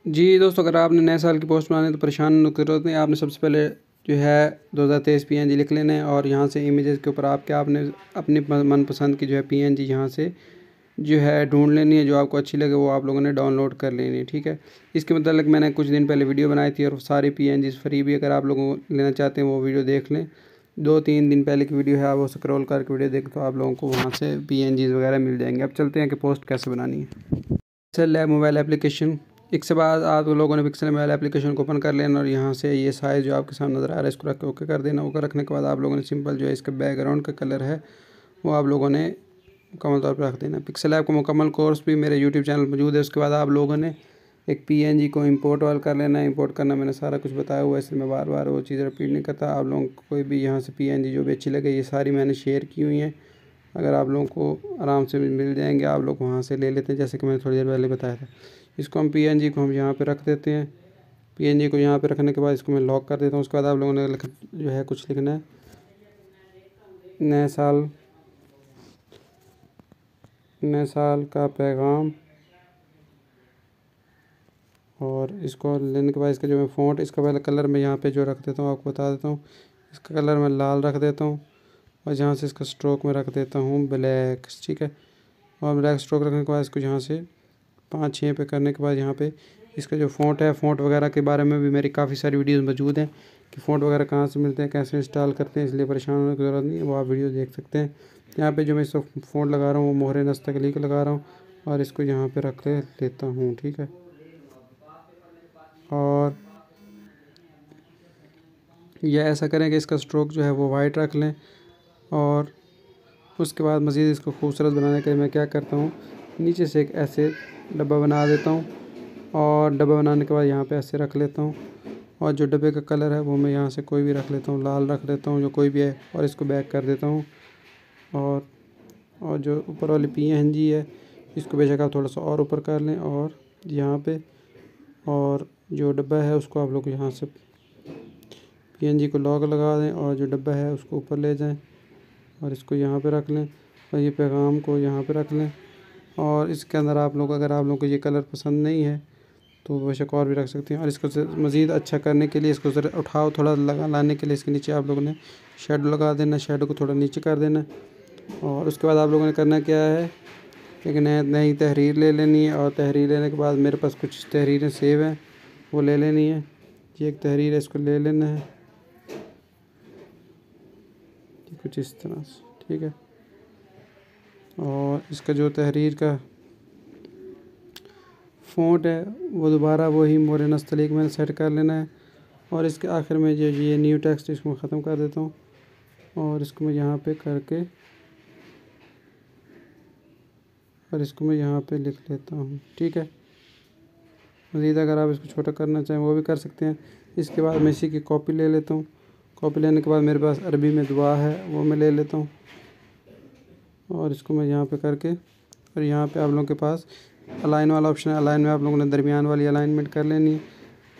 जी दोस्तों, अगर आपने नए साल की पोस्ट बनानी है तो परेशान की ज़रूरत नहीं। आपने सबसे पहले जो है 2023 पीएनजी लिख लेना है और यहाँ से इमेजेस के ऊपर आपने अपनी मनपसंद की जो है पीएनजी यहाँ से जो है ढूंढ लेनी है। जो आपको अच्छी लगे वो आप लोगों ने डाउनलोड कर लेनी है, ठीक है। इसके मतलब मैंने कुछ दिन पहले वीडियो बनाई थी और सारी पीएनजीज फ्री भी, अगर आप लोगों को लेना चाहते हैं वो वीडियो देख लें। 2-3 दिन पहले की वीडियो है, आप वो स्क्रॉल करके वीडियो देख तो आप लोगों को वहाँ से पीएनजीज वगैरह मिल जाएंगे। अब चलते हैं कि पोस्ट कैसे बनानी है। पिक्सेल लैब मोबाइल एप्लीकेशन, इसके बाद आप लोगों ने पिक्सेल मोबाइल एप्लीकेशन को ओपन कर लेना और यहाँ से ये साइज़ जो आपके सामने नज़र आ रहा है इसको रख के ओके कर देना। ओके रखने के बाद आप लोगों ने सिंपल जो है इसका बैकग्राउंड का कलर है वो आप लोगों ने मुकम्मल तौर पर रख देना। पिक्सेल ऐप का मुकम्मल कोर्स भी मेरे यूट्यूब चैनल मौजूद है। उसके बाद आप लोगों ने एक पीएनजी को इंपोर्ट वाल कर लेना है। इंपोर्ट करना मैंने सारा कुछ बताया हुआ है, इसलिए मैं बार बार वो चीज़ रिपीट नहीं करता। आप लोगों को कोई भी यहाँ से पीएनजी जो भी अच्छी लगे, ये सारी मैंने शेयर की हुई हैं, अगर आप लोगों को आराम से मिल जाएंगे, आप लोग वहाँ से ले लेते हैं जैसे कि मैंने थोड़ी देर पहले बताया था। इसको हम पीएनजी को हम यहाँ पे रख देते हैं। पीएनजी को यहाँ पे रखने के बाद इसको मैं लॉक कर देता हूँ। उसके बाद आप लोगों ने जो है कुछ लिखना है, नए साल का पैगाम, और इसको लेने के बाद इसका जो मैं फ़ॉन्ट, इसका पहले कलर मैं यहाँ पे जो रख देता हूँ आपको बता देता हूँ। इसका कलर मैं लाल रख देता हूँ और यहाँ से इसका स्ट्रोक में रख देता हूँ ब्लैक, ठीक है। और ब्लैक स्ट्रोक रखने के बाद इसको यहाँ से 5-6 पे करने के बाद यहाँ पे इसका जो फ़ॉन्ट है, फ़ॉन्ट वगैरह के बारे में भी मेरी काफ़ी सारी वीडियोस मौजूद हैं कि फ़ॉन्ट वगैरह कहाँ से मिलते हैं, कैसे इंस्टॉल करते हैं, इसलिए परेशान होने की ज़रूरत नहीं है, वो आप वीडियो देख सकते हैं। यहाँ पे जो मैं इसको फ़ॉन्ट लगा रहा हूँ वो मोहरे नस्तगली का लगा रहा हूँ और इसको यहाँ पे रख लेता हूँ, ठीक है। और यह ऐसा करें कि इसका स्ट्रोक जो है वो वाइट रख लें। और उसके बाद मज़ीद इसको खूबसूरत बनाने के लिए मैं क्या करता हूँ, नीचे से एक ऐसे डब्बा बना देता हूँ और डब्बा बनाने के बाद यहाँ पे ऐसे रख लेता हूँ। और जो डब्बे का कलर है वो मैं यहाँ से कोई भी रख लेता हूँ, लाल रख लेता हूँ, जो कोई भी है, और इसको बैक कर देता हूँ। और जो ऊपर वाली पीएनजी है इसको बेशक आप थोड़ा सा और ऊपर कर लें और यहाँ पे, और जो डब्बा है उसको आप लोग यहाँ से पीएनजी को लॉक लगा दें और जो डब्बा है उसको ऊपर ले जाएं और इसको यहाँ पे रख लें और ये पैगाम को यहाँ पे रख लें। और इसके अंदर आप लोग, अगर आप लोग को ये कलर पसंद नहीं है तो बेशक और भी रख सकते हैं। और इसको मज़ीद अच्छा करने के लिए, इसको ज़रा उठाओ थोड़ा लाने के लिए इसके नीचे आप लोगों ने शेडो लगा देना, शेडो को थोड़ा नीचे कर देना। और उसके बाद आप लोगों ने करना क्या है, एक नई तहरीर ले लेनी है और तहरीर लेने के बाद मेरे पास कुछ तहरीरें सेव हैं वो ले लेनी है। ये एक तहरीर है, इसको ले लेना है कुछ इस तरह से, ठीक है। और इसका जो तहरीर का फ़ॉन्ट है वो दोबारा वही मोहरे नस्तलीक मैंने सेट कर लेना है। और इसके आखिर में जो ये न्यू टेक्स्ट इसको मैं ख़त्म कर देता हूँ और इसको मैं यहाँ पे करके और इसको मैं यहाँ पे लिख लेता हूँ, ठीक है। मज़ीद अगर आप इसको छोटा करना चाहें वो भी कर सकते हैं। इसके बाद मैं इसी की कॉपी ले लेता हूँ। कॉपी लेने के बाद मेरे पास अरबी में दुआ है वो मैं ले लेता हूँ और इसको मैं यहाँ पे करके, और यहाँ पे आप लोगों के पास अलाइन वाला ऑप्शन है, अलाइन में आप लोगों ने दरमियान वाली अलाइनमेंट कर लेनी है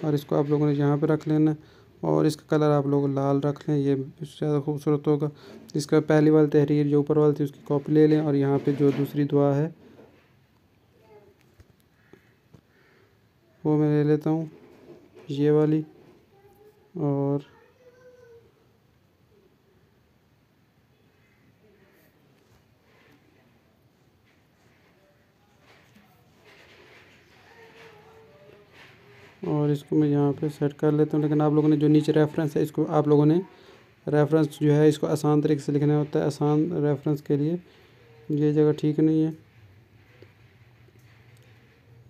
और इसको आप लोगों ने यहाँ पे रख लेना और इसका कलर आप लोग लाल रख लें, ये ज़्यादा खूबसूरत होगा। इसका पहली वाली तहरीर जो ऊपर वाली थी उसकी कॉपी ले लें और यहाँ पे जो दूसरी दुआ है वो मैं ले लेता हूँ, ये वाली। और इसको मैं यहाँ पे सेट कर लेता हूँ। लेकिन आप लोगों ने जो नीचे रेफरेंस है इसको आप लोगों ने रेफरेंस जो है इसको आसान तरीके से लिखना होता है। आसान रेफरेंस के लिए ये जगह ठीक नहीं है,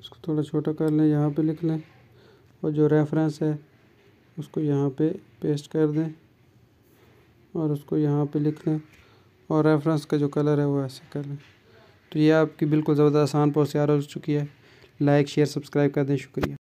इसको थोड़ा छोटा कर लें, यहाँ पे लिख लें और जो रेफरेंस है उसको यहाँ पे पेस्ट कर दें और उसको यहाँ पे लिख लें और रेफरेंस का जो कलर है वो ऐसे कर लें। तो ये आपकी बिल्कुल ज़बरदस्त आसान पोस्ट तैयार हो चुकी है। लाइक शेयर सब्सक्राइब कर दें, शुक्रिया।